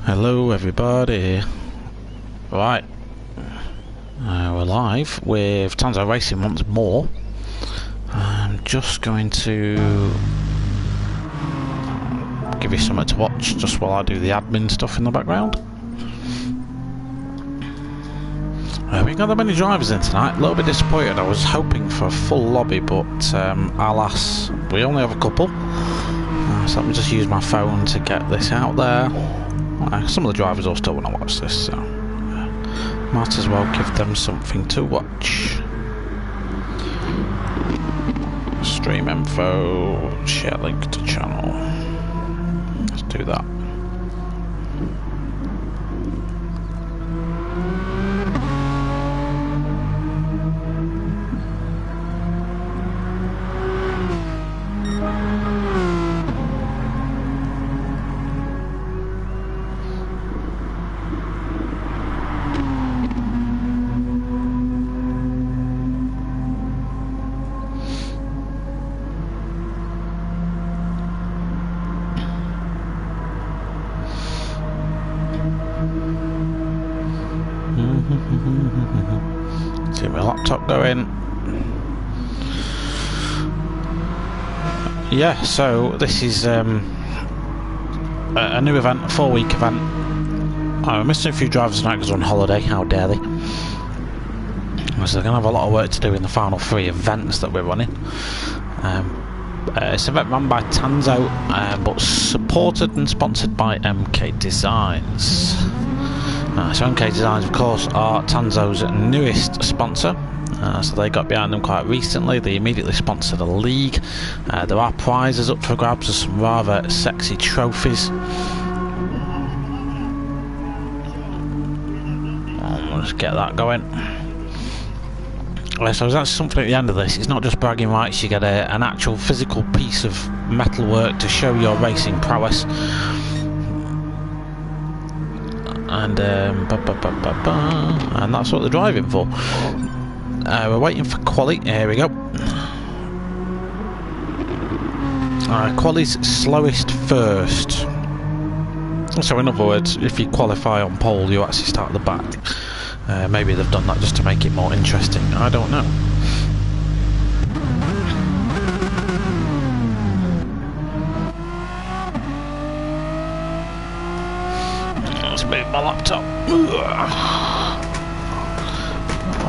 Hello everybody. Right, we're live with Tanzo Racing once more. I'm just going to give you something to watch just while I do the admin stuff in the background. We've got that many drivers in tonight, a little bit disappointed. I was hoping for a full lobby, but alas, we only have a couple. So let me just use my phone to get this out there. Some of the drivers all still want to watch this, so might as well give them something to watch. Stream info, share link to channel. Let's do that. See my laptop going. Yeah, so this is a new event, a 4-week event. I'm missing a few drivers tonight because they're on holiday. How dare they? So they're going to have a lot of work to do in the final 3 events that we're running. It's an event run by Tanzo, but supported and sponsored by MK Designs. So MK Designs, of course, are Tanzo's newest sponsor. So they got behind them quite recently. They immediately sponsored a league. There are prizes up for grabs. There's some rather sexy trophies. Let's get that going. So there's actually something at the end of this. It's not just bragging rights. You get an actual physical piece of metalwork to show your racing prowess. And and that's what they're driving for. We're waiting for quali. Here we go. Quali's slowest first. So in other words, if you qualify on pole, you actually start at the back. Maybe they've done that just to make it more interesting. I don't know. Let's move my laptop.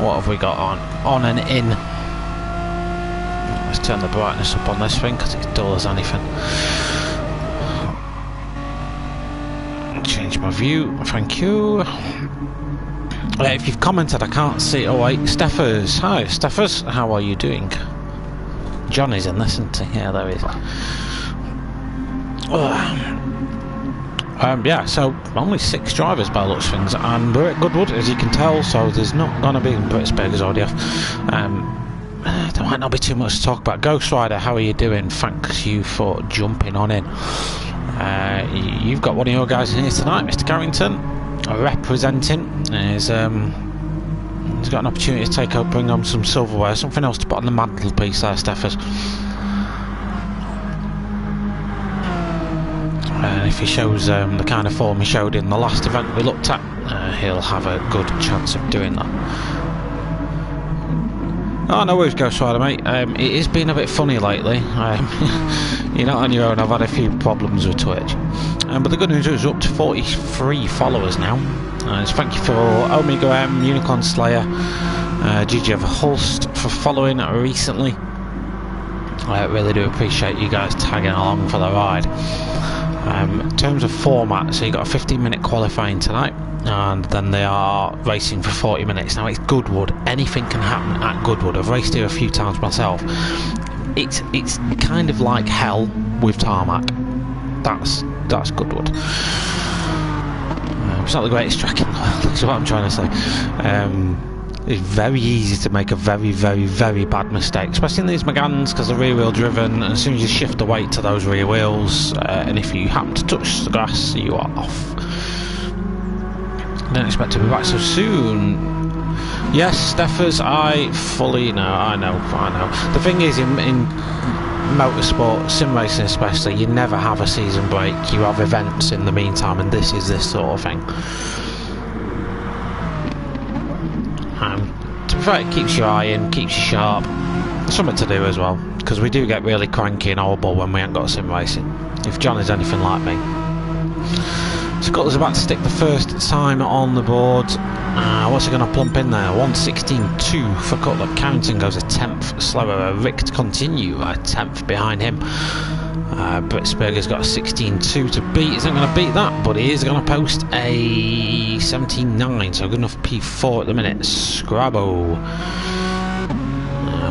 What have we got on and in? Let's turn the brightness up on this thing because it's dull as anything. Change my view, thank you. If you've commented, I can't see. Oh wait, Steffers. Hi Steffers, how are you doing? Johnny's in this, isn't he? Yeah, there he is. Yeah, so only 6 drivers by the looks of things, and we're at Goodwood, as you can tell, so there's not going to be Britsburgers audio. There might not be too much to talk about. Ghost Rider, how are you doing? Thanks you for jumping on in. You've got one of your guys in here tonight, Mr. Carrington, representing. He's got an opportunity to take over, bring on some silverware, something else to put on the mantelpiece there, Steffers. And if he shows the kind of form he showed in the last event we looked at, he'll have a good chance of doing that. Oh, no worries, Ghost Rider, mate. It has been a bit funny lately. You're not on your own. I've had a few problems with Twitch. But the good news is we're up to 43 followers now. So thank you for Omega M, Unicorn Slayer, GG Hulst for following recently. I really do appreciate you guys tagging along for the ride. In terms of format, so you've got a 15-minute qualifying tonight, and then they are racing for 40 minutes. Now it's Goodwood, anything can happen at Goodwood. I've raced here a few times myself. It's kind of like hell with tarmac. That's Goodwood. It's not the greatest track in the world, that's what I'm trying to say. It's very easy to make a very, very, very bad mistake, especially in these Meganes, because they're rear wheel driven, and as soon as you shift the weight to those rear wheels, and if you happen to touch the grass, you are off. I don't expect to be back so soon. Yes, Steffers, I fully know. I know. The thing is, in motorsport, sim racing especially, you never have a season break. You have events in the meantime, and this is this sort of thing. To be fair, it keeps your eye in, keeps you sharp. Something to do as well, because we do get really cranky and horrible when we ain't got sim racing. If John is anything like me. So Cutler's about to stick the first time on the board. What's he going to plump in there? 1:16.2 for Cutler. Carrington goes a 10th slower. Rick to continue a 10th behind him. Britzberger's got a 16.2 to beat. He's not going to beat that, but he is going to post a 17.9, so good enough P4 at the minute. Scrabbo.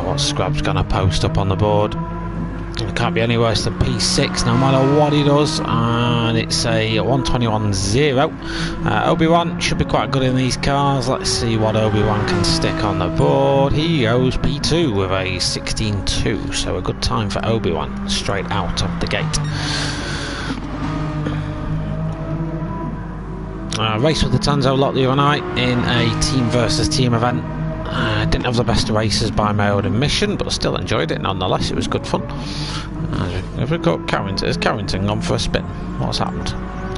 What Scrab's going to post up on the board? It can't be any worse than P6 no matter what he does, and it's a 1:21.0. Obi-Wan should be quite good in these cars. Let's see what Obi-Wan can stick on the board. He goes P2 with a 16.2, so a good time for Obi-Wan straight out of the gate. Race with the Tanzo lot the other night in a team versus team event. Didn't have the best races by my own admission, but still enjoyed it nonetheless. It was good fun. Have we got Carrington? Has Carrington gone for a spin? What's happened?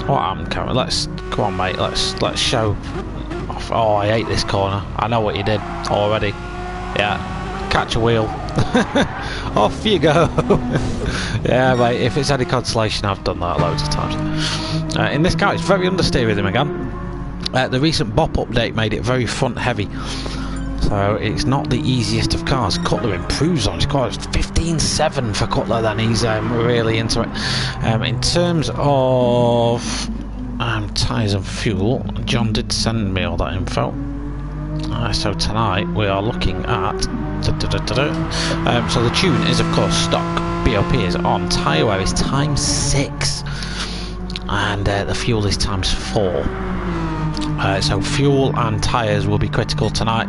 What happened, Carrington? Come on, mate. Let's show off. Oh, I hate this corner. I know what you did already. Yeah, catch a wheel. Off you go. Yeah, mate. If it's any consolation, I've done that loads of times. In this car, it's very understeer with him again. The recent BOP update made it very front heavy. So it's not the easiest of cars. Cutler improves on his car. It's 15.7 for Cutler then. He's really into it. In terms of tyres and fuel, John did send me all that info. So tonight we are looking at... so the tune is of course stock. BOP is on. Tyre wear is ×6. And the fuel is ×4. So fuel and tyres will be critical tonight.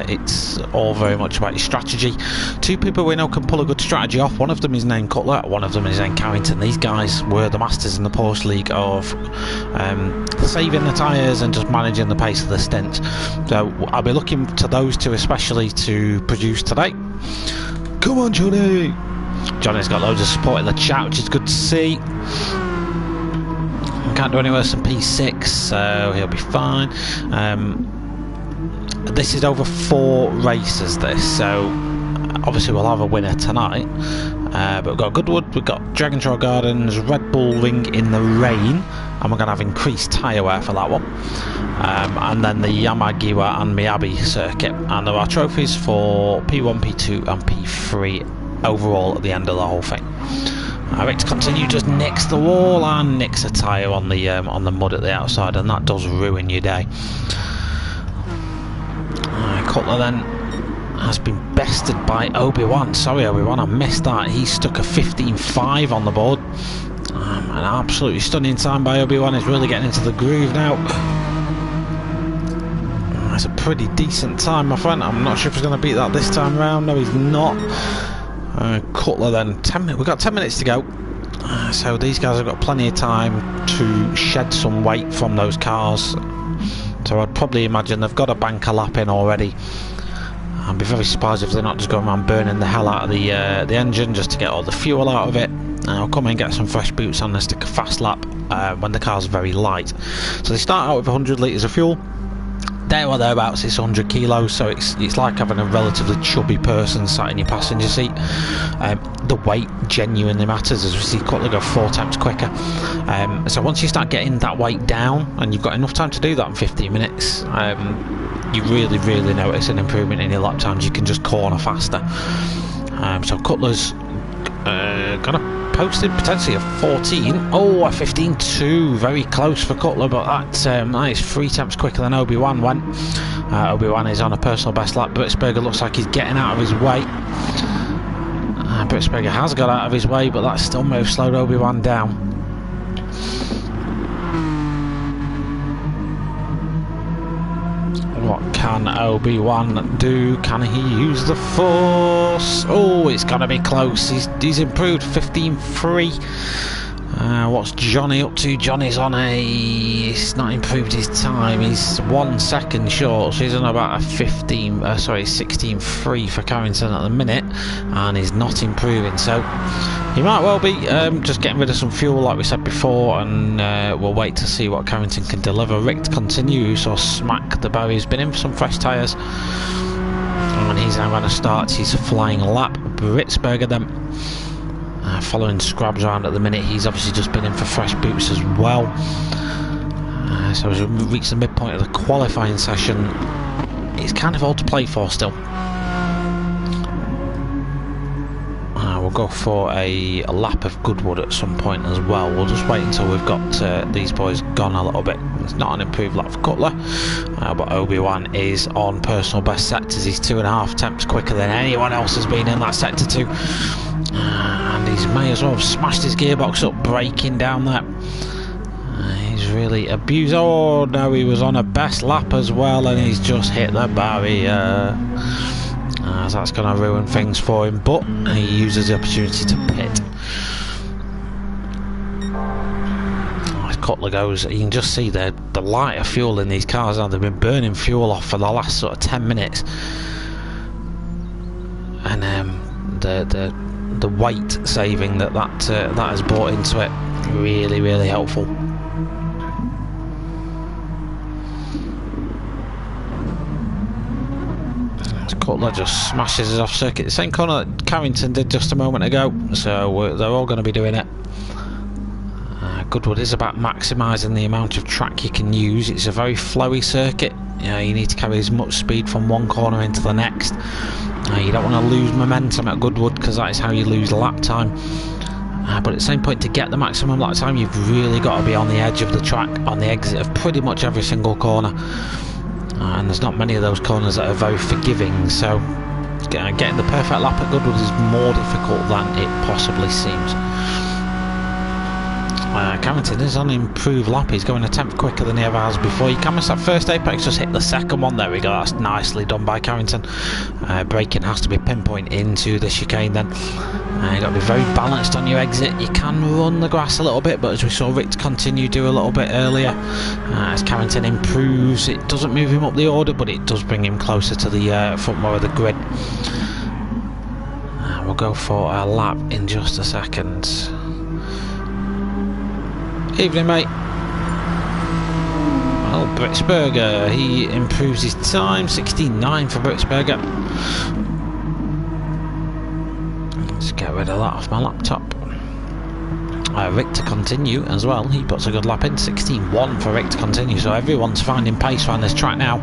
It's all very much about your strategy. Two people we know can pull a good strategy off. One of them is named Cutler, one of them is named Carrington. These guys were the masters in the Porsche League of saving the tyres and just managing the pace of the stint. So I'll be looking to those two especially to produce today. Come on, Johnny! Johnny's got loads of support in the chat, which is good to see. Can't do any worse than P6, so he'll be fine. This is over 4 races, this, so obviously we'll have a winner tonight. But we've got Goodwood, we've got Dragon Trail Gardens, Red Bull Ring in the rain, and we're going to have increased tyre wear for that one. And then the Yamagiwa and Miyabi circuit, and there are trophies for P1, P2 and P3 overall at the end of the whole thing. Rick to continue just nicks the wall and nicks a tyre on the mud at the outside, and that does ruin your day. Cutler then has been bested by Obi-Wan. Sorry Obi-Wan, I missed that. He stuck a 15.5 on the board. An absolutely stunning time by Obi-Wan. He's really getting into the groove now. That's a pretty decent time, my friend. I'm not sure if he's going to beat that this time round. No, he's not. Cutler then, we've got 10 minutes to go, so these guys have got plenty of time to shed some weight from those cars. So I'd probably imagine they've got a banker lap in already. I'd be very surprised if they're not just going around burning the hell out of the engine just to get all the fuel out of it. I'll come in and get some fresh boots on and stick a fast lap when the car's very light. So they start out with 100 litres of fuel. There or thereabouts, it's 100 kilos, so it's like having a relatively chubby person sat in your passenger seat. The weight genuinely matters, as we see Cutler go 4 times quicker. So once you start getting that weight down, and you've got enough time to do that in 15 minutes, you really notice an improvement in your lap times. You can just corner faster. So Cutler's gonna posted potentially a 14. Oh, a 15.2, very close for Cutler, but that is 3 times quicker than Obi-Wan went. Obi-Wan is on a personal best lap. Britzberger looks like he's getting out of his way. Britzberger has got out of his way, but that still may have slowed Obi-Wan down. What can Obi-Wan do? Can he use the Force? Oh, it's going to be close. He's improved 15.3. What's Johnny up to? Johnny's on he's not improved his time. He's 1 second short, so he's on about a 16.3 for Carrington at the minute. and is not improving, so he might well be just getting rid of some fuel like we said before, and we'll wait to see what Carrington can deliver. Rick to continue, who saw smack the barrier, he's been in for some fresh tyres, and he's now going to start his flying lap. Britzberger then following Scrabs around at the minute, he's obviously just been in for fresh boots as well. So as we reach the midpoint of the qualifying session, it's kind of all to play for still. We'll go for a lap of Goodwood at some point as well. We'll just wait until we've got these boys gone a little bit. It's not an improved lap for Cutler, but Obi-Wan is on personal best sectors. He's 2.5 tenths quicker than anyone else has been in that sector 2. And he may as well have smashed his gearbox up braking down there. He's really abused. Oh no, he was on a best lap as well, and he's just hit the barrier. So that's going to ruin things for him, but he uses the opportunity to pit. As Cutler goes, you can just see the light of fuel in these cars now. They've been burning fuel off for the last sort of 10 minutes, and the weight saving that has brought into it, really helpful. Cutler just smashes us off circuit, the same corner that Carrington did just a moment ago, so they're all going to be doing it. Goodwood is about maximising the amount of track you can use. It's a very flowy circuit. You need to carry as much speed from one corner into the next. You don't want to lose momentum at Goodwood, because that is how you lose lap time. But at the same point, to get the maximum lap time, you've really got to be on the edge of the track, on the exit of pretty much every single corner. And there's not many of those corners that are very forgiving, so getting the perfect lap at Goodwood is more difficult than it possibly seems. Carrington is on an improved lap. He's going a tenth quicker than he ever has before. You can miss that first apex, just hit the second one. There we go, that's nicely done by Carrington. Braking has to be pinpoint into the chicane then. You've got to be very balanced on your exit. You can run the grass a little bit, but as we saw Rick to continue do a little bit earlier, as Carrington improves, it doesn't move him up the order, but it does bring him closer to the front row of the grid. We'll go for a lap in just a second. Evening, mate. Well, Britzberger, he improves his time, 16.9 for Britzberger. Let's get rid of that off my laptop. Rick to continue as well, he puts a good lap in, 16.1 for Rick to continue, so everyone's finding pace around this track now.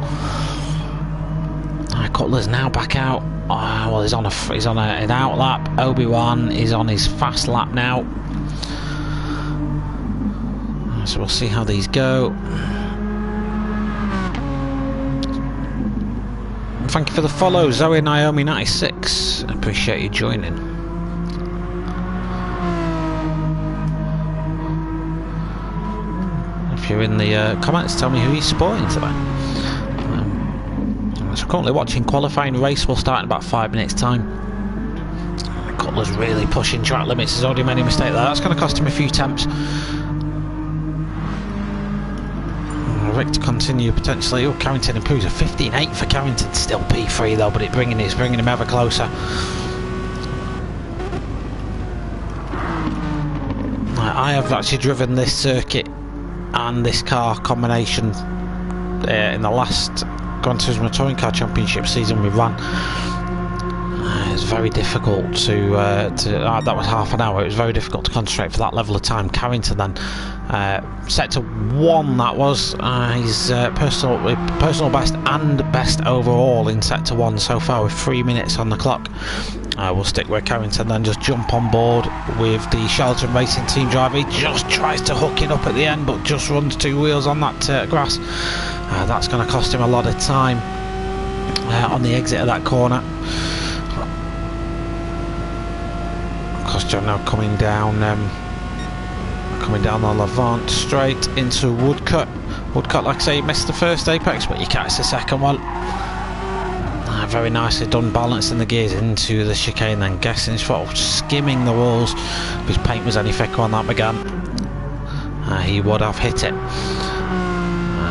Cutler's now back out. Well, he's on an out lap. Obi-Wan is on his fast lap now. So we'll see how these go. Thank you for the follow, Zoe Naomi 96. Appreciate you joining. If you're in the comments, tell me who you're supporting today. So currently watching qualifying. Race will start in about 5 minutes time. Cutler's really pushing track limits. He's already made a mistake there. That's going to cost him a few temps. Rick to continue potentially. Oh, Carrington improves a 15.8 for Carrington. Still P3 though, but it's bringing him ever closer. I have actually driven this circuit and this car combination in the last Gran Turismo Touring Car Championship season we ran. It's very difficult to that was half an hour. It was very difficult to concentrate for that level of time. Carrington then sector 1, that was his personal best and best overall in sector 1 so far, with 3 minutes on the clock. We'll stick with Carrington then, just jump on board with the Charlton Racing team driver. He just tries to hook it up at the end, but just runs 2 wheels on that grass. That's going to cost him a lot of time on the exit of that corner. John now coming down the Levant straight into Woodcut. Woodcut, like I say, he missed the first apex, but you catch the second one. Very nicely done, balancing the gears into the chicane, then guessing his throttle, skimming the walls. If his paint was any thicker on that Megane, he would have hit it.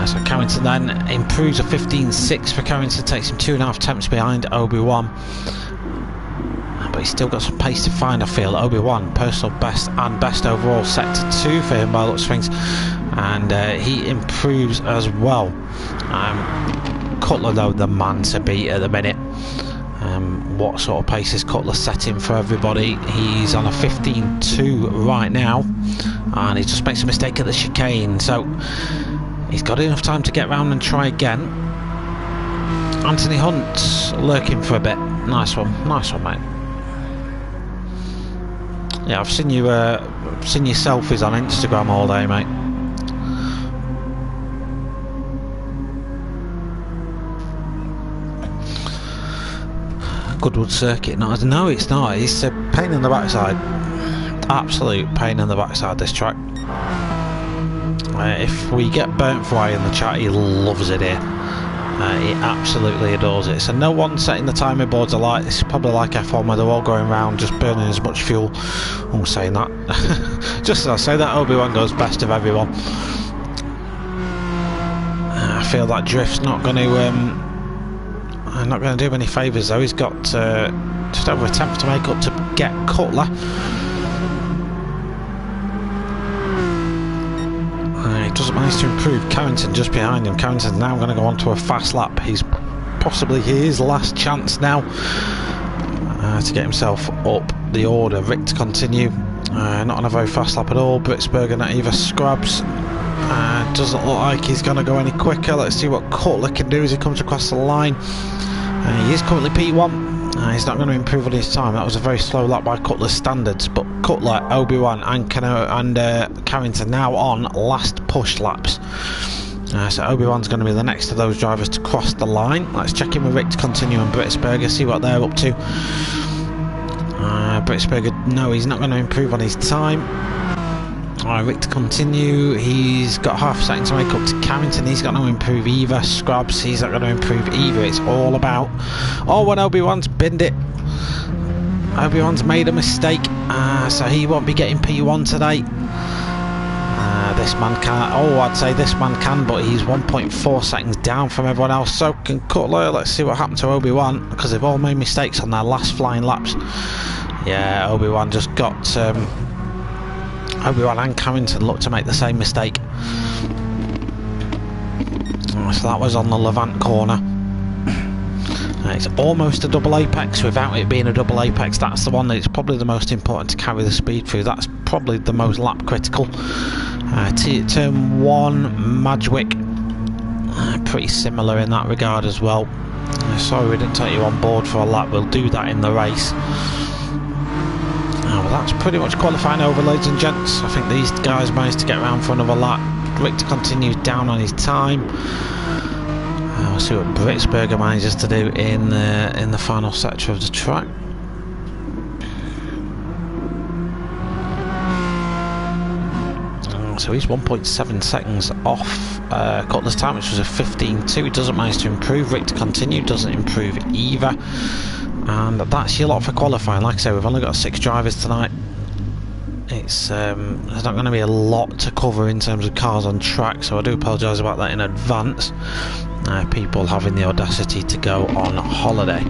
So Carrington then improves a 15.6 for Carrington, takes him 2.5 temps behind Obi-Wan. but he's still got some pace to find, I feel. Obi-Wan, personal best and best overall, sector 2 for him by the looks of things, and he improves as well. Cutler, though, the man to beat at the minute. What sort of pace is Cutler setting for everybody? He's on a 15.2 right now, and he just makes a mistake at the chicane, so he's got enough time to get round and try again. Anthony Hunt lurking for a bit. Nice one, mate. Yeah, I've seen you seen your selfies on Instagram all day, mate. Goodwood Circuit, no, it's not. It's a pain in the backside. Absolute pain in the backside, this track. If we get burnt fly in the chat, he loves it here. He absolutely adores it. So no one setting the timing boards alight. It's probably like F1 where they're all going around just burning as much fuel. I'm saying that. Just as I say that, Obi-Wan goes best of everyone. I feel that drift's not going to do him any favours though. He's got just over a tenth to make up to get Cutler. He doesn't manage to improve. Carrington just behind him. Carrington's now going to go on to a fast lap. He's possibly his last chance now to get himself up the order. Rick to continue. Not on a very fast lap at all. Britsberger not even scrubs. Doesn't look like he's going to go any quicker. Let's see what Cutler can do as he comes across the line. He is currently P1. He's not going to improve on his time. That was a very slow lap by Cutler's standards, but Cutler, Obi-Wan and Carrington now on last push laps. So Obi-Wan's going to be the next of those drivers to cross the line. Let's check in with Rick to continue and Britsberger, see what they're up to. Britsberger, no, he's not going to improve on his time. Rick to continue. He's got half a second to make up to Carrington. He's got no improve either. Scrubs, he's not going to improve either. It's all about when Obi-Wan's binned it. Obi-Wan's made a mistake, so he won't be getting P1 today. This man can't. I'd say this man can, but he's 1.4 seconds down from everyone else. So can Cutler. Let's see what happened to Obi-Wan, because they've all made mistakes on their last flying laps. Yeah, Obi-Wan just got Obi-Wan and Carrington look to make the same mistake. So that was on the Levant corner. It's almost a double apex. Without it being a double apex, that's the one that's probably the most important to carry the speed through. That's probably the most lap critical. Turn 1, Madgwick, pretty similar in that regard as well. Sorry we didn't take you on board for a lap. We'll do that in the race. Well, that's pretty much qualifying over, ladies and gents. I think these guys managed to get around for another lap. Rick continues down on his time. We'll see what Britsberger manages to do in the final sector of the track. So he's 1.7 seconds off Cutler's time, which was a 15.2. He doesn't manage to improve. Rick to continue doesn't improve either. And that's your lot for qualifying. Like I say, we've only got 6 drivers tonight. It's there's not going to be a lot to cover in terms of cars on track, so I do apologise about that in advance. People having the audacity to go on holiday.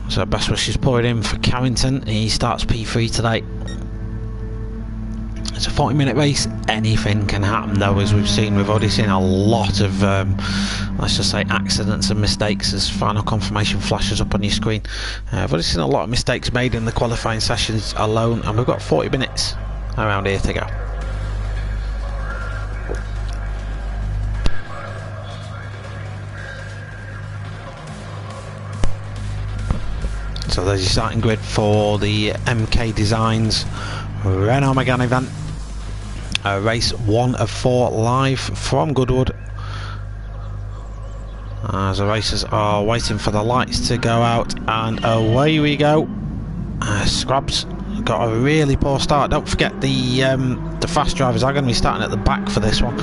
So best wishes poured in for Carrington. He starts P3 today. It's a 40-minute race. Anything can happen though, as we've seen. We've already seen a lot of let's just say accidents and mistakes as final confirmation flashes up on your screen. I've already seen a lot of mistakes made in the qualifying sessions alone, and we've got 40 minutes around here to go. So there's your starting grid for the MK Designs Renault Megane event. Race 1 of 4 live from Goodwood. As the racers are waiting for the lights to go out, and away we go. Scrubs got a really poor start. Don't forget the the fast drivers are going to be starting at the back for this one.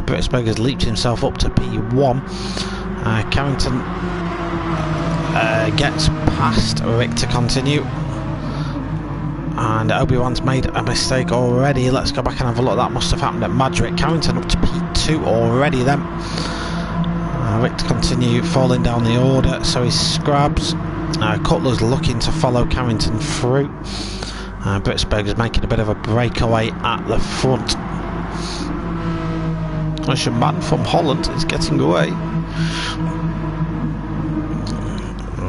Britsberger's leaped himself up to P1. Carrington gets past Rick to continue. And Obi-Wan's made a mistake already. Let's go back and have a look. That must have happened at Madrid. Carrington up to P2 already then. Rick to continue, falling down the order, so he scrabs. Cutler's looking to follow Carrington through. Britsberger's making a bit of a breakaway at the front. Russian man from Holland is getting away.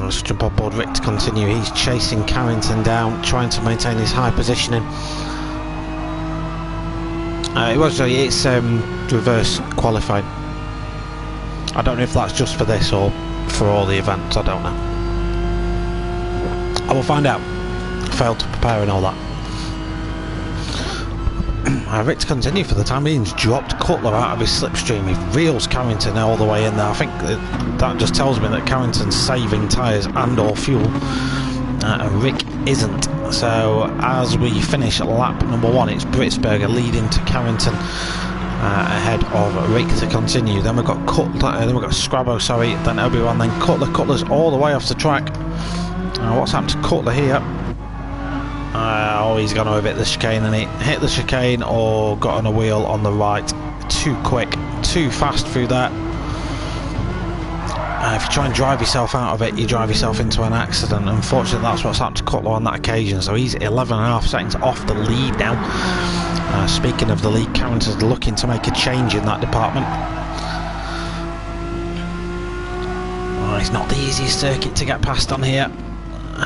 Let's jump on board Rick to continue. He's chasing Carrington down, trying to maintain his high positioning. It's reverse qualifying. I don't know if that's just for this or for all the events, I don't know. I will find out. Failed to prepare and all that. Rick to continue for the time being. He's dropped Cutler out of his slipstream. He reels Carrington all the way in there. I think that just tells me that Carrington's saving tyres and or fuel. Rick isn't. So as we finish lap number 1, it's Britsberger leading to Carrington ahead of Rick to continue. Then we've got Cutler, then we've got Scrabo, sorry, then Obi-Wan, then Cutler. Cutler's all the way off the track. What's happened to Cutler here? He's gone over the chicane, and he hit the chicane or got on a wheel on the right. Too quick, too fast through that. If you try and drive yourself out of it, you drive yourself into an accident. Unfortunately, that's what's happened to Cutler on that occasion. So he's 11.5 seconds off the lead now. Speaking of the lead, Carrington's looking to make a change in that department. It's not the easiest circuit to get past on here.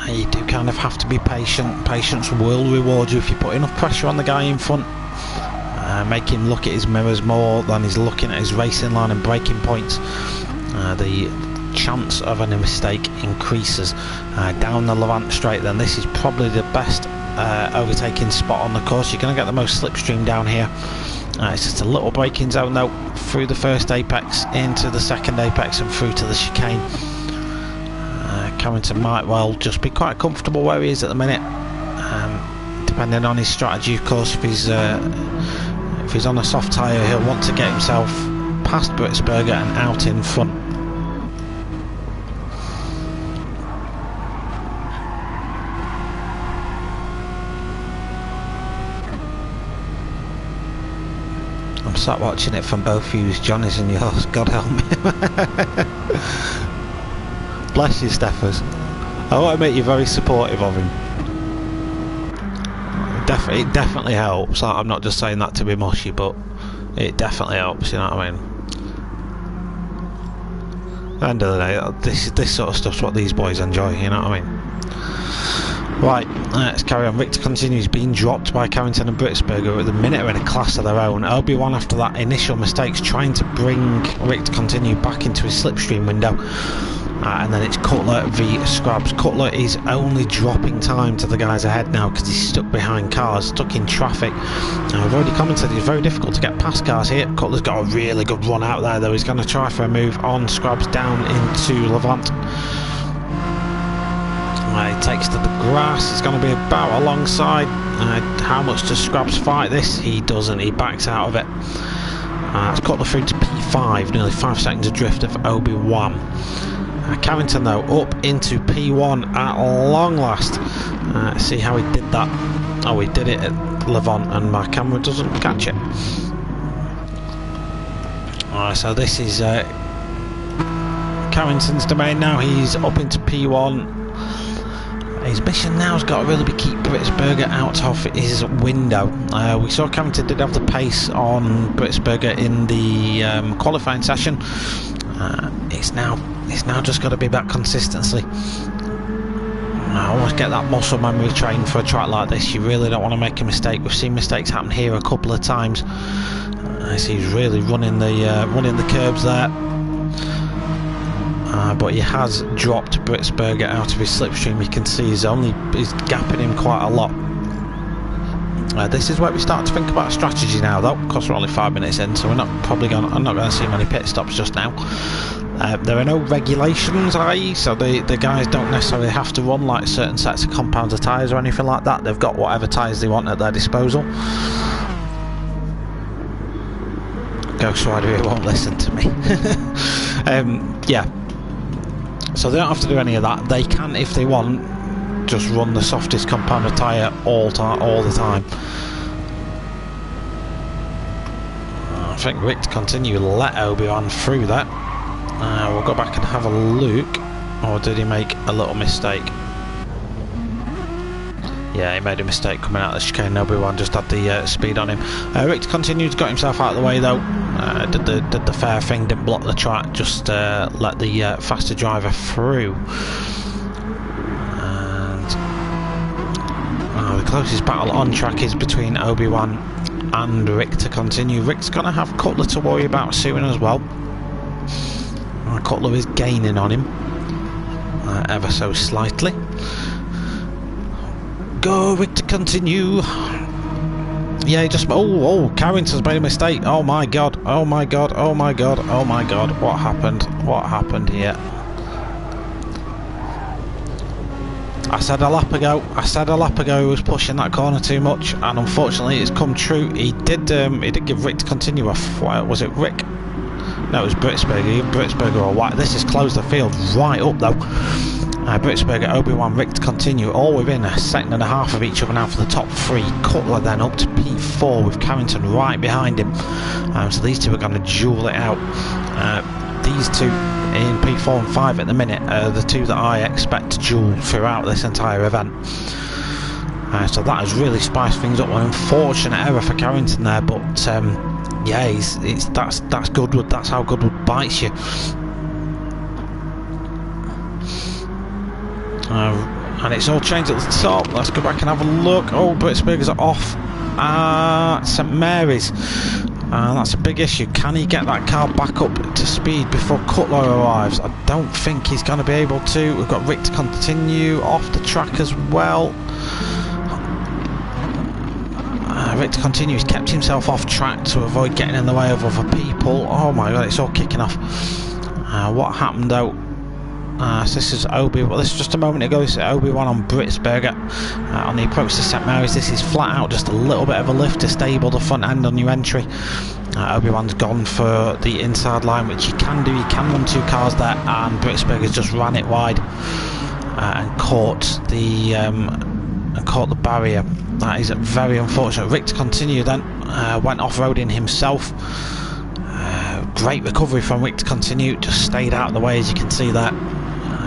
You do kind of have to be patient. Patience will reward you if you put enough pressure on the guy in front. Make him look at his mirrors more than he's looking at his racing line and braking points. The chance of a mistake increases. Down the Levant straight then, this is probably the best overtaking spot on the course. You're going to get the most slipstream down here. It's just a little braking zone though, through the first apex, into the second apex and through to the chicane. Carrington might well just be quite comfortable where he is at the minute, depending on his strategy of course. If he's on a soft tyre, he'll want to get himself past Britsberger and out in front. I'm sat watching it from both views, Johnny's and yours, God help me. Bless you, Steffers. I want to make you very supportive of him. It definitely helps. I'm not just saying that to be mushy, but it definitely helps, you know what I mean? At the end of the day, this sort of stuff's what these boys enjoy, you know what I mean? Right, let's carry on. Rick to continue. He's been dropped by Carrington and Britsberger. At the minute are in a class of their own. Obi-Wan, after that initial mistakes, trying to bring Rick to continue back into his slipstream window. And then it's Cutler v Scrabs. Cutler is only dropping time to the guys ahead now because he's stuck behind cars, stuck in traffic. I've already commented it's very difficult to get past cars here. Cutler's got a really good run out there though. He's going to try for a move on Scrabs down into Levant. He takes to the grass. It's going to be about alongside. How much does Scrabs fight this? He doesn't. He backs out of it. It's Cutler through to P5, nearly 5 seconds adrift of Obi-Wan. Carrington though up into P1 at long last. See how he did that. Oh, he did it at Levant and my camera doesn't catch it. Alright, so this is Carrington's domain now. He's up into P1. His mission now has got to really be keep Britsberger out of his window. We saw Carrington did have the pace on Britsberger in the qualifying session. It's now just got to be that consistency. I always get that muscle memory trained for a track like this. You really don't want to make a mistake. We've seen mistakes happen here a couple of times. So he's really running the curbs there. But he has dropped Britsberger out of his slipstream. You can see he's gapping him quite a lot. This is where we start to think about strategy now, though. Of course, we're only 5 minutes in, so I'm not going to see many pit stops just now. There are no regulations, i.e., so the guys don't necessarily have to run like certain sets of compounds of tyres or anything like that. They've got whatever tyres they want at their disposal. Ghost Rider, he won't listen to me. Yeah. So they don't have to do any of that. They can, if they want, just run the softest compounder tyre all the time. I think Rick to continue let Obi-Wan through that. We'll go back and have a look. Or did he make a little mistake? Yeah, he made a mistake coming out of the chicane. Obi-Wan just had the speed on him. Rick to continue, got himself out of the way though. Did the fair thing, didn't block the track, just let the faster driver through. And the closest battle on track is between Obi-Wan and Rick to continue. Rick's going to have Cutler to worry about soon as well. Cutler is gaining on him ever so slightly. Go Rick to continue. Yeah, he just Carrington's made a mistake. Oh my god, oh my god, oh my god, oh my god. What happened here? I said a lap ago he was pushing that corner too much, and unfortunately it's come true. He did give Rick to continue off. Was it Rick? No, it was Britsberger. He gave Britsberger a white. This has closed the field right up though. Britsberger, Obi-Wan, Rick to continue, all within a second and a half of each other now for the top three. Cutler then up to P4 with Carrington right behind him. So these two are going to duel it out. These two in P4 and 5 at the minute are the two that I expect to duel throughout this entire event. So that has really spiced things up. An unfortunate error for Carrington there, but yeah, that's Goodwood. That's how Goodwood bites you. And it's all changed at the top. Let's go back and have a look. Oh, Britsberger's off St Mary's. That's a big issue. Can he get that car back up to speed before Cutler arrives? I don't think he's going to be able to. We've got Rick to continue off the track as well. Rick to continue. He's kept himself off track to avoid getting in the way of other people. Oh my god, it's all kicking off. What happened out? So this is Obi-Wan. This is just a moment ago. This is Obi-Wan on Britsberger on the approach to St Mary's. This is flat out just a little bit of a lift to stable the front end on your entry. Obi-Wan's gone for the inside line, which he can do. He can run two cars there, and Britsberger's just ran it wide and caught the barrier. That is very unfortunate. Rick to continue then went off-roading himself. Great recovery from Rick to continue. Just stayed out of the way, as you can see there.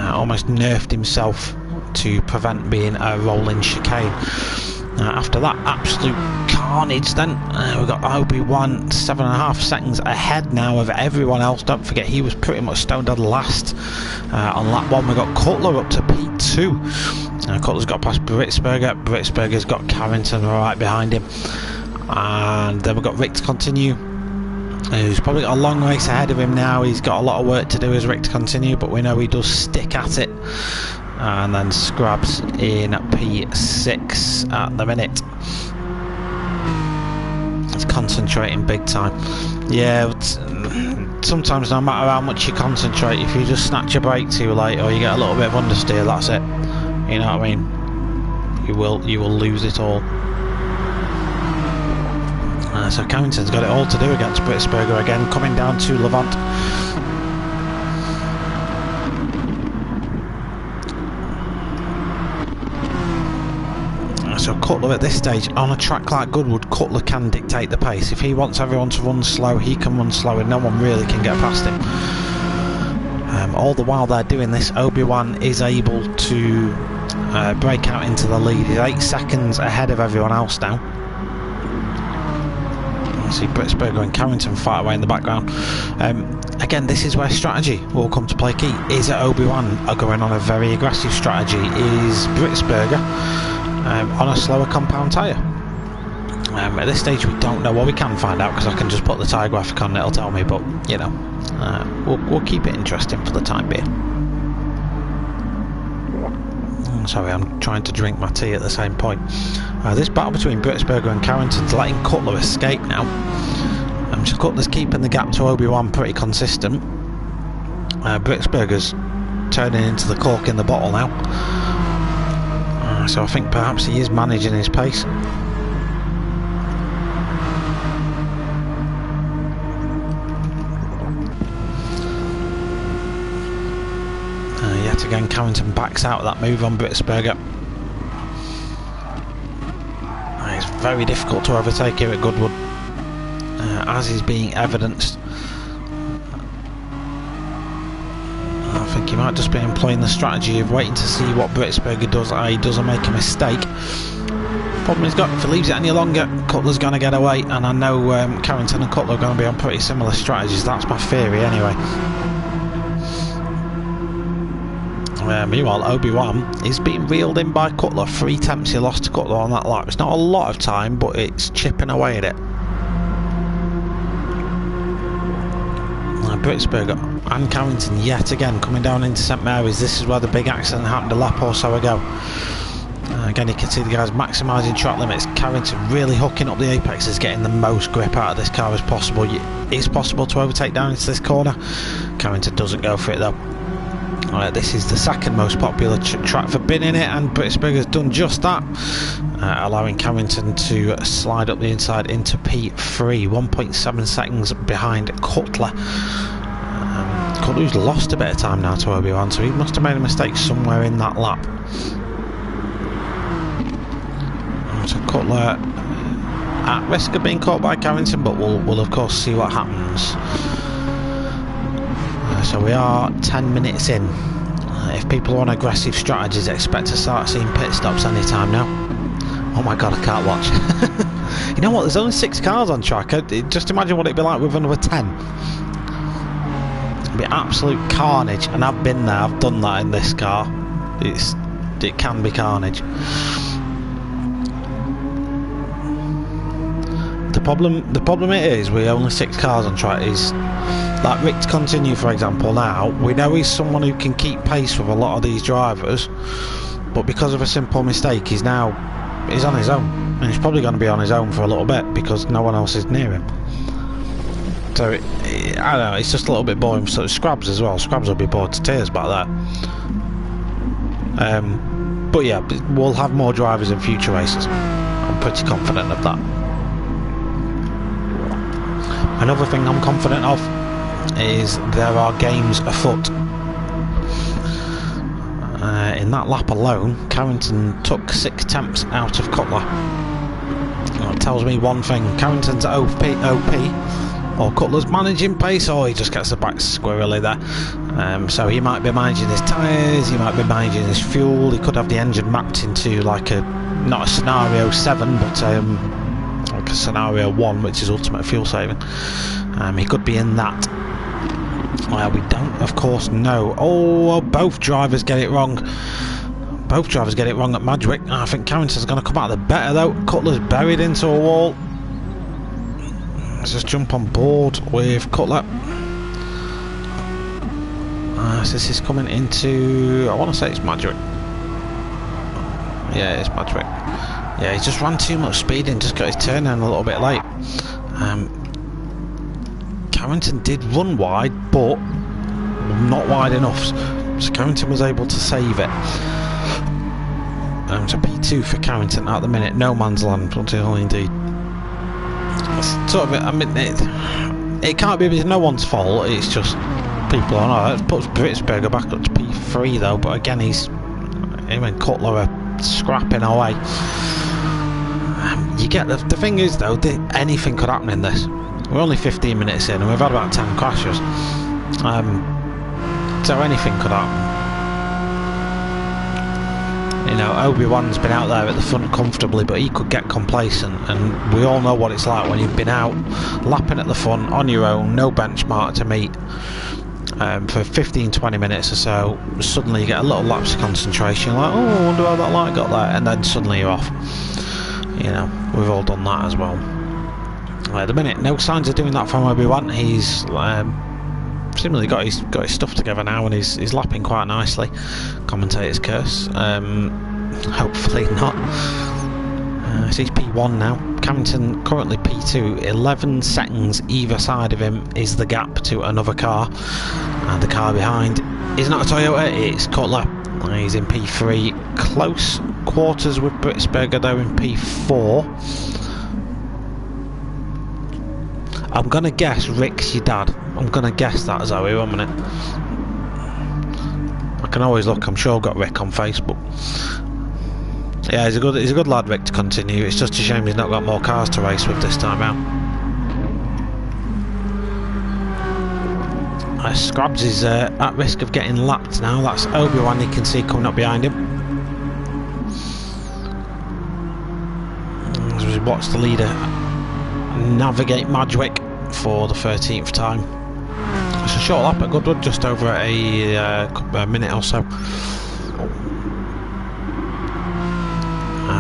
Almost nerfed himself to prevent being a rolling chicane. After that absolute carnage then, we've got Obi-Wan 7.5 seconds ahead now of everyone else. Don't forget he was pretty much stone dead last on lap 1. We've got Cutler up to P2. Cutler's got past Britsberger. Britsberger's got Carrington right behind him. And then we've got Rick to continue, who's probably got a long race ahead of him now. He's got a lot of work to do as Rick to continue, but we know he does stick at it. And then Scrabs in P6 at the minute. It's concentrating big time. Yeah, sometimes no matter how much you concentrate, if you just snatch a brake too late or you get a little bit of understeer, that's it. You know what I mean? You will lose it all. So Carrington's got it all to do against Britsberger again, coming down to Levant. So Cutler at this stage, on a track like Goodwood, Cutler can dictate the pace. If he wants everyone to run slow, he can run slow and no one really can get past him. All the while they're doing this, Obi-Wan is able to break out into the lead. He's 8 seconds ahead of everyone else now. See Britsberger and Carrington fight away in the background. Again, this is where strategy will come to play key. Is it Obi-Wan are going on a very aggressive strategy? Is Britsberger on a slower compound tyre? At this stage we don't know. Well, we can find out because I can just put the tyre graphic on and it'll tell me, but you know, we'll keep it interesting for the time being. Sorry, I'm trying to drink my tea at the same point. This battle between Britsberger and Carrington's letting Cutler escape now. Just Cutler's keeping the gap to Obi-Wan pretty consistent. Britsberger's turning into the cork in the bottle now. So I think perhaps he is managing his pace. again, Carrington backs out of that move on Britsberger. It's very difficult to overtake here at Goodwood, as is being evidenced. I think he might just be employing the strategy of waiting to see what Britsberger does, i.e. doesn't make a mistake. Problem he's got, if he leaves it any longer, Cutler's going to get away, and I know Carrington and Cutler are going to be on pretty similar strategies. That's my theory anyway. Meanwhile, Obi-Wan is being reeled in by Cutler. 3 attempts he lost to Cutler on that lap. It's not a lot of time, but it's chipping away at it. Britsberger and Carrington yet again coming down into St Mary's. This is where the big accident happened a lap or so ago. Again, you can see the guys maximising track limits. Carrington really hooking up the apexes, getting the most grip out of this car as possible. It's possible to overtake down into this corner. Carrington doesn't go for it though. This is the second most popular track for binning it, and Britsberger's done just that, allowing Carrington to slide up the inside into P3, 1.7 seconds behind Cutler. Cutler's lost a bit of time now to Obi-Wan, so he must have made a mistake somewhere in that lap. So Cutler at risk of being caught by Carrington, but we'll of course see what happens. So we are 10 minutes in. If people are on aggressive strategies, expect to start seeing pit stops anytime now. Oh my god, I can't watch. You know what, there's only 6 cars on track. Just imagine what it'd be like with another 10. It'd be absolute carnage, and I've been there, I've done that in this car. It can be carnage. The problem it is with only 6 cars on track is, like Rick to continue for example now, we know he's someone who can keep pace with a lot of these drivers, but because of a simple mistake he's on his own, and he's probably going to be on his own for a little bit because no one else is near him. So I don't know, it's just a little bit boring. So Scrabs as well, Scrabs will be bored to tears about that. But yeah, we'll have more drivers in future races, I'm pretty confident of that. Another thing I'm confident of is there are games afoot. In that lap alone, Carrington took 6 attempts out of Cutler. That tells me one thing: Carrington's OP, or Cutler's managing pace, or he just gets the back squirrely there. So he might be managing his tyres, he might be managing his fuel, he could have the engine mapped into like not a scenario 7, but like a scenario 1, which is ultimate fuel saving. He could be in that. We don't of course know. Oh, both drivers get it wrong. Both drivers get it wrong at Madgwick. I think Carrington's going to come out the better though. Cutler's buried into a wall. Let's just jump on board with Cutler. So this is coming into, I want to say it's Madgwick. Yeah, it's Madgwick. Yeah, he just ran too much speed and just got his turn in a little bit late. Carrington did run wide, but not wide enough, so Carrington was able to save it. So P2 for Carrington at the minute, no man's land until indeed. It's sort of, I mean, it can't be no one's fault. It's just people on. It puts Britsberger back up to P3 though, but again him and Cutler are scrapping away. You get the thing is though, anything could happen in this. We're only 15 minutes in and we've had about 10 crashes, so anything could happen. You know, Obi-Wan's been out there at the front comfortably, but he could get complacent, and we all know what it's like when you've been out lapping at the front on your own, no benchmark to meet, for 15-20 minutes or so. Suddenly you get a little lapse of concentration, you're like, oh, I wonder how that light got there, and then suddenly you're off. You know, we've all done that as well. At the minute, no signs of doing that from Obi-Wan. He's similarly got his stuff together now, and he's lapping quite nicely. Commentator's curse. Hopefully not. So he's P1 now. Carrington currently P2. 11 seconds either side of him is the gap to another car, and the car behind is not a Toyota, it's Cutler. He's in P3. Close quarters with Britsberger though in P4. I'm gonna guess Rick's your dad. I'm gonna guess that, Zoe, 1 minute. I can always look. I'm sure I've got Rick on Facebook. Yeah, he's a good lad, Rick, to continue. It's just a shame he's not got more cars to race with this time out. Scrabs is at risk of getting lapped now. That's Obi-Wan, you can see coming up behind him. As we watch the leader navigate Madgwick for the 13th time. It's a short lap at Goodwood, just over a minute or so.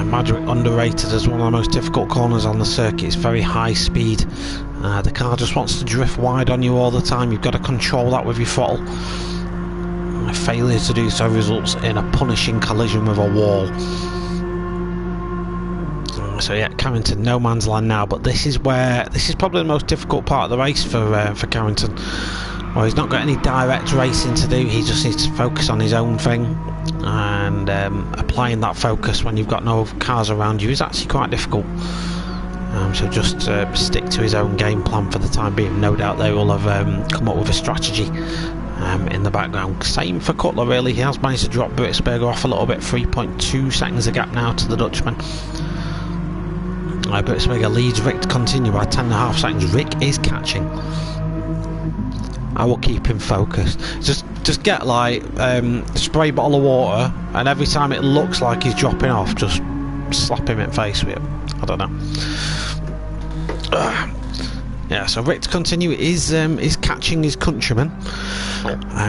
Madgwick underrated as one of the most difficult corners on the circuit. It's very high speed. The car just wants to drift wide on you all the time. You've got to control that with your throttle. Failure to do so results in a punishing collision with a wall. So yeah, Carrington, no man's land now, but this is probably the most difficult part of the race for Carrington. Well, he's not got any direct racing to do. He just needs to focus on his own thing, and applying that focus when you've got no cars around you is actually quite difficult. So just stick to his own game plan for the time being. No doubt they will have come up with a strategy in the background. Same for Cutler, really. He has managed to drop Britsberger off a little bit. 3.2 seconds a gap now to the Dutchman. Britsberger leads Rick to continue by 10.5 seconds. Rick is catching. I will keep him focused. Just get like a spray bottle of water, and every time it looks like he's dropping off, just slap him in the face with it. I don't know. Yeah, so Rick to continue is catching his countryman.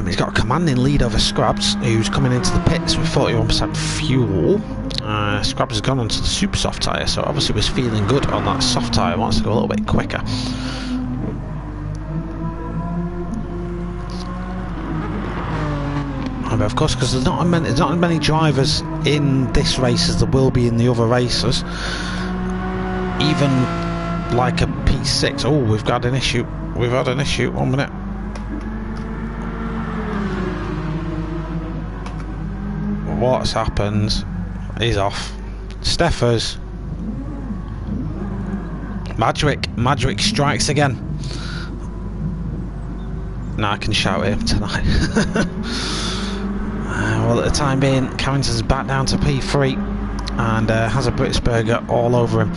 He's got a commanding lead over Scrabs, who's coming into the pits with 41% fuel. Scrabs has gone onto the super soft tyre, so obviously was feeling good on that soft tyre. Wants to go a little bit quicker. But of course, because there's not as many drivers in this race as there will be in the other races. Even like a P6. Oh, we've got an issue. We've had an issue. 1 minute. What's happened? He's off. Steffers. Madgwick strikes again. Now I can shout at him tonight. Well, at the time being, Carrington's back down to P3 and has a Britsberger all over him.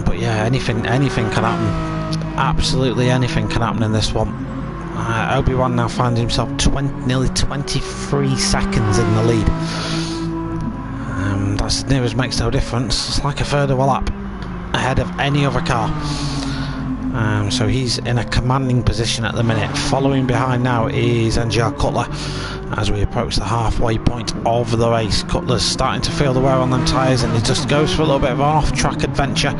But yeah, anything can happen. Absolutely anything can happen in this one. Obi-Wan now finds himself nearly 23 seconds in the lead. That's as near as makes no difference. It's like a third of a lap ahead of any other car. So he's in a commanding position at the minute. Following behind now is NGR Cutler as we approach the halfway point of the race. Cutler's starting to feel the wear on them tyres, and he just goes for a little bit of an off-track adventure.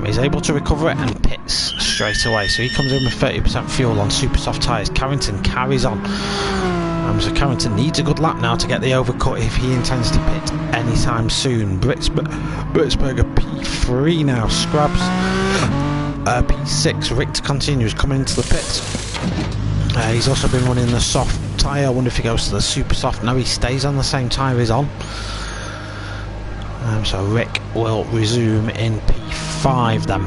He's able to recover it and pits straight away. So he comes in with 30% fuel on super soft tyres. Carrington carries on. So Carrington needs a good lap now to get the overcut if he intends to pit anytime soon. Britsberger P3 now. Scrabs P6. Rick continues coming into the pits. He's also been running the soft tyre. I wonder if he goes to the super soft. No, he stays on the same tyre he's on. So Rick will resume in P5 then.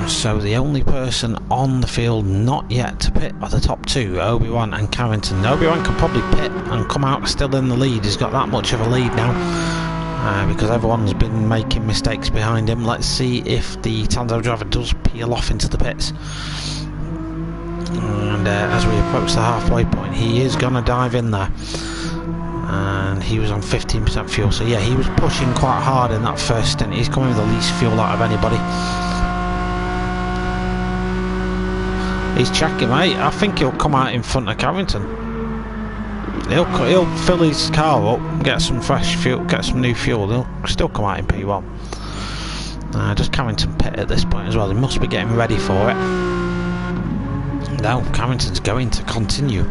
So the only person on the field not yet to pit are the top two, Obi-Wan and Carrington. Obi-Wan can probably pit and come out still in the lead. He's got that much of a lead now. Because everyone's been making mistakes behind him. Let's see if the Tanzo driver does peel off into the pits. And as we approach the halfway point, he is going to dive in there. And he was on 15% fuel, so yeah, he was pushing quite hard in that first stint. He's coming with the least fuel out of anybody. He's checking, mate. I think he'll come out in front of Carrington. He'll fill his car up, get some fresh fuel, get some new fuel. He'll still come out in P1. Just Carrington pit at this point as well. He must be getting ready for it. No, Carrington's going to continue.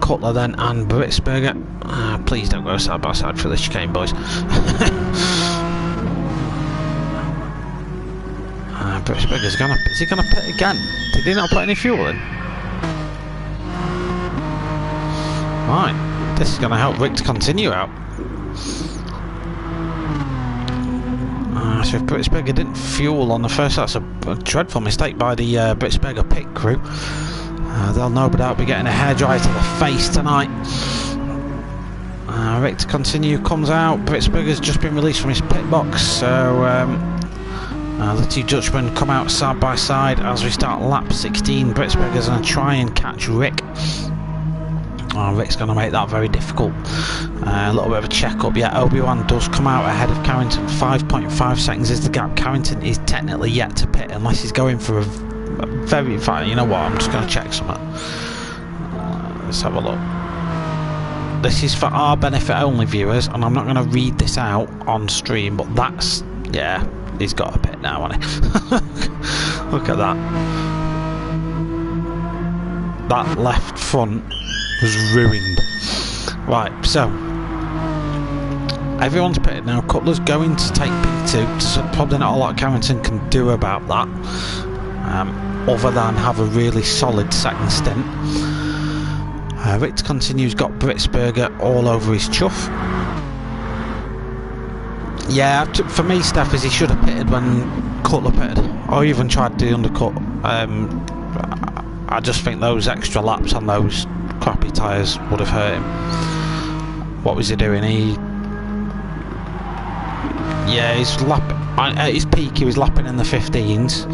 Cutler then and Britsberger. Please don't go side by side for the chicane, boys. Britsberger's is he gonna pit again? Did he not put any fuel in? Right, this is going to help Rick to continue out. So if Britsberger didn't fuel on the first, that's a dreadful mistake by the Britsberger pit crew. They'll no doubt be getting a hairdryer to the face tonight. Rick to continue comes out. Britsberger's just been released from his pit box, so the two Dutchmen come out side by side as we start lap 16. Britsberger's going to try and catch Rick. Rick's going to make that very difficult. A little bit of a check-up. Yeah, Obi-Wan does come out ahead of Carrington. 5.5 seconds is the gap. Carrington is technically yet to pit unless he's going for a very fine. You know what? I'm just going to check something. Let's have a look. This is for our benefit only, viewers, and I'm not going to read this out on stream, but that's, yeah, he's got a pit now, hasn't he? Look at that. That left front was ruined. Right, so everyone's pitted now. Cutler's going to take P2, so probably not a lot Carrington can do about that, other than have a really solid second stint. Rick continues, got Britsberger all over his chuff. Yeah, for me, Steph, is he should have pitted when Cutler pitted, or even tried the undercut. I just think those extra laps on those crappy tyres would have hurt him. What was he doing? He's lapping at his peak. He was lapping in the 15s,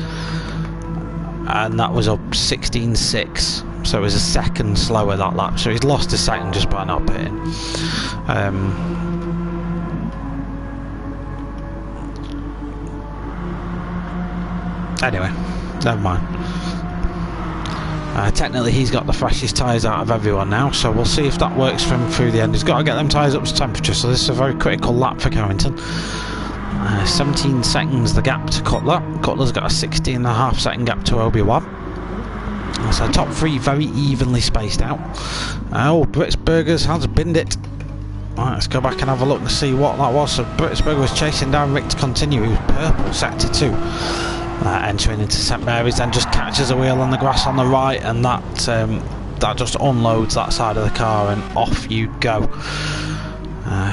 and that was up 16.6. So it was a second slower that lap. So he's lost a second just by not pitting. Anyway, never mind. Technically he's got the freshest tyres out of everyone now, so we'll see if that works for him through the end. He's got to get them tyres up to temperature, so this is a very critical lap for Carrington. 17 seconds the gap to Cutler. Cutler's got a 16.5 second gap to Obi-Wan. So top three very evenly spaced out. Britsberger's has binned it. Right, let's go back and have a look and see what that was. So Britsberger was chasing down Rick to continue. He was purple sector 2. Entering into St Mary's, then just catches a wheel on the grass on the right, and that just unloads that side of the car, and off you go.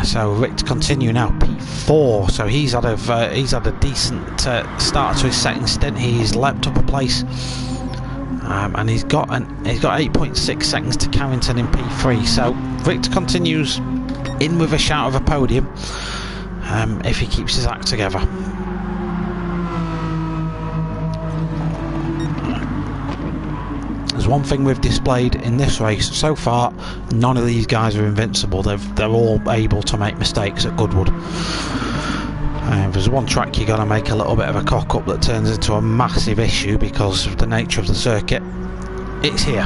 So Rick to continue now, P4. So he's had a decent start to his second stint. He's leapt up a place, and he's got 8.6 seconds to Carrington in P3. So Rick continues in with a shout of a podium if he keeps his act together. There's one thing we've displayed in this race so far: none of these guys are invincible. They're all able to make mistakes at Goodwood. If there's one track you're going to make a little bit of a cock up that turns into a massive issue because of the nature of the circuit, it's here.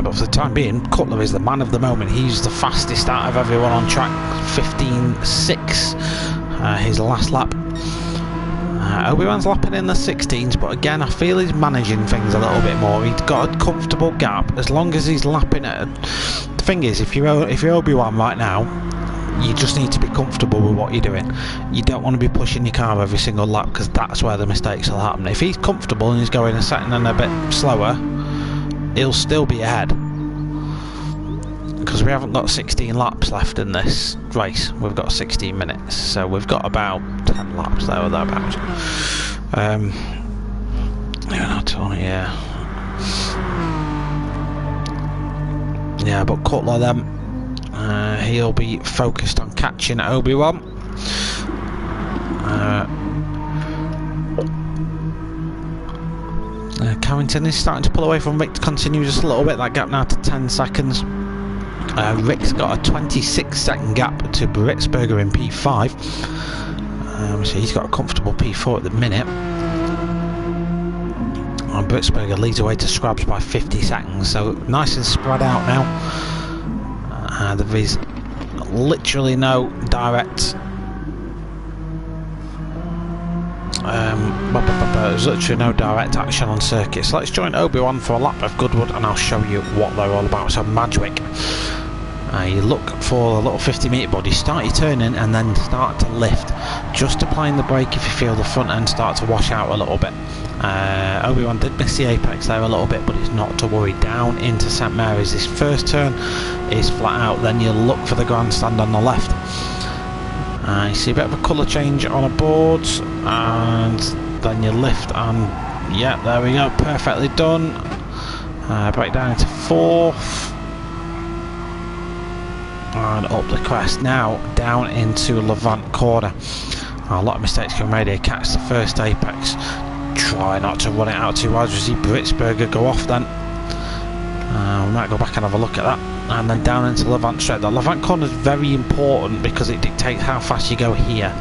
But for the time being, Cutler is the man of the moment. He's the fastest out of everyone on track. 15.6 his last lap. Obi-Wan's lapping in the 16s, but again I feel he's managing things a little bit more. He's got a comfortable gap as long as he's lapping at the thing is, if you're Obi-Wan right now, you just need to be comfortable with what you're doing. You don't want to be pushing your car every single lap, because that's where the mistakes will happen. If he's comfortable and he's going a second and a bit slower, he'll still be ahead, because we haven't got 16 laps left in this race. We've got 16 minutes, so we've got about 10 laps there or thereabouts. Yeah, but Cutler then, he'll be focused on catching Obi-Wan. Carrington is starting to pull away from Rick to continue just a little bit. That gap now to 10 seconds. Rick's got a 26 second gap to Britsberger in P5. So he's got a comfortable P4 at the minute. Britsberger leads away to Scrabs by 50 seconds, so nice and spread out now. There is literally no direct there's literally no direct action on circuit. So let's join Obi-Wan for a lap of Goodwood and I'll show you what they're all about. So Madgwick, you look for a little 50-metre body, start your turning and then start to lift, just applying the brake if you feel the front end start to wash out a little bit. Obi-Wan did miss the apex there a little bit, but it's not to worry. Down into St Mary's, this first turn is flat out, then you look for the grandstand on the left. You see a bit of a colour change on a board, and then you lift, and yeah, there we go, perfectly done. Back down into 4th, and up the crest. Now down into Levant corner. A lot of mistakes can be made here. Catch the first apex, try not to run it out too wide. We see Britsberger go off then. We might go back and have a look at that, and then down into Levant straight. The Levant corner is very important because it dictates how fast you go here.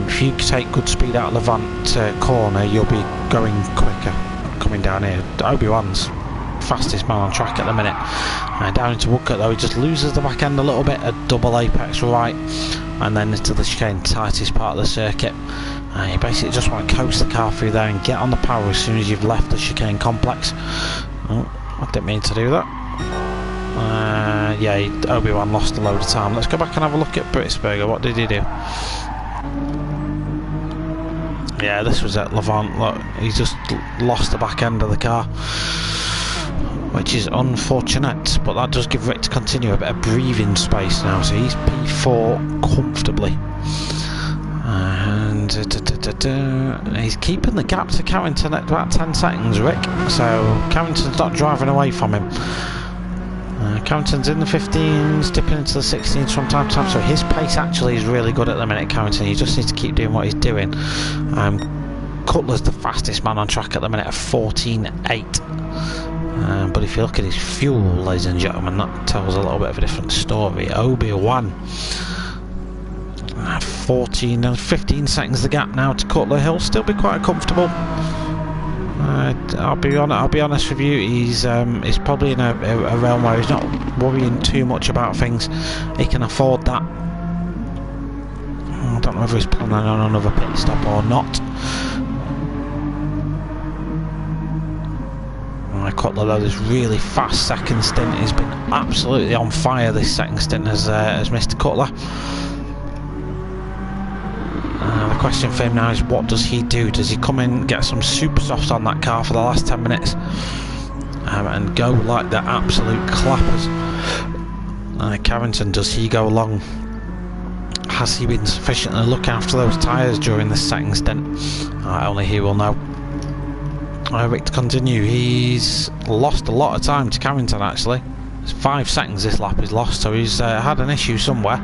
If you take good speed out of Levant corner, you'll be going quicker coming down here. Obi-Wan's fastest man on track at the minute. Down into Woodcote though, he just loses the back end a little bit, a double apex right, and then into the chicane, tightest part of the circuit. You basically just want to coast the car through there and get on the power as soon as you've left the chicane complex. Oh, I didn't mean to do that. Yeah, Obi-Wan lost a load of time. Let's go back and have a look at Britsberger. What did he do? Yeah, this was at Levant. Look, he just lost the back end of the car, which is unfortunate, but that does give Rick to continue a bit of breathing space now. So he's P4 comfortably, and he's keeping the gap to Carrington at about 10 seconds, Rick. So Carrington's not driving away from him. Carrington's in the 15s, dipping into the 16s from time to time, so his pace actually is really good at the minute, Carrington. He just needs to keep doing what he's doing. Cutler's the fastest man on track at the minute at 14.8. But if you look at his fuel, ladies and gentlemen, that tells a little bit of a different story. Obi-Wan, 14 and 15 seconds the gap now to Cutler. He'll still be quite comfortable. I'll be honest with you, he's probably in a realm where he's not worrying too much about things. He can afford that. I don't know whether he's planning on another pit stop or not. Cutler though, this really fast second stint, he's been absolutely on fire. This second stint as Mr. Cutler. The question for him now is, what does he do? Does he come in, get some super softs on that car for the last 10 minutes and go like the absolute clappers? Carrington, does he go along? Has he been sufficiently looking after those tyres during this second stint? Only he will know. Rick to continue. He's lost a lot of time to Carrington actually. It's 5 seconds this lap he's lost, so he's had an issue somewhere.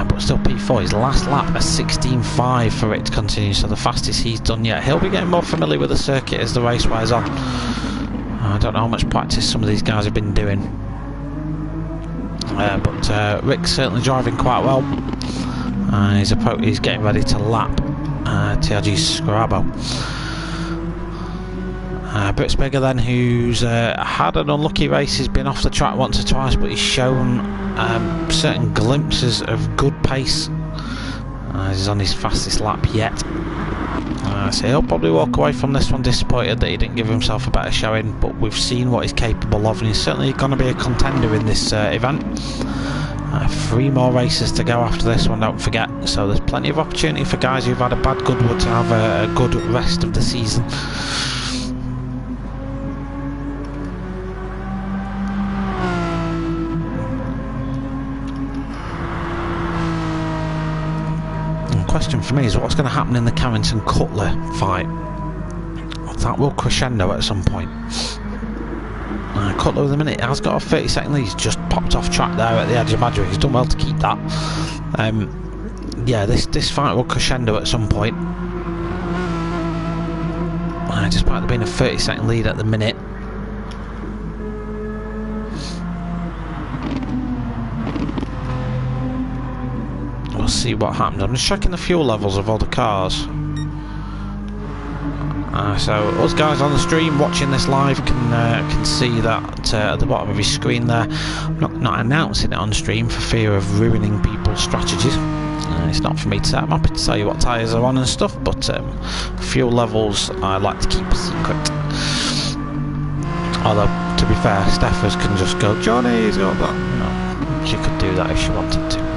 But still P4, his last lap a 16.5 for Rick to continue, so the fastest he's done yet. He'll be getting more familiar with the circuit as the race wears on. I don't know how much practice some of these guys have been doing. But Rick's certainly driving quite well. He's getting ready to lap TRG Scarabo. Britsberger then, who's had an unlucky race, he's been off the track once or twice, but he's shown certain glimpses of good pace. He's on his fastest lap yet. So he'll probably walk away from this one disappointed that he didn't give himself a better showing, but we've seen what he's capable of, and he's certainly going to be a contender in this event. 3 more races to go after this one, don't forget, so there's plenty of opportunity for guys who've had a bad Goodwood to have a good rest of the season. Question for me is, what's going to happen in the Carrington Cutler fight? That will crescendo at some point. Cutler at the minute has got a 30-second lead. He's just popped off track there at the edge of Madrid. He's done well to keep that. Yeah, this fight will crescendo at some point. Despite there being a 30-second lead at the minute. We'll see what happens. I'm just checking the fuel levels of all the cars. So us guys on the stream watching this live can see that at the bottom of your screen there. I'm not announcing it on stream for fear of ruining people's strategies. It's not for me to say. I'm happy to tell you what tyres are on and stuff, but fuel levels I like to keep a secret. Although, to be fair, Steffers can just go, Johnny's got that. No, she could do that if she wanted to.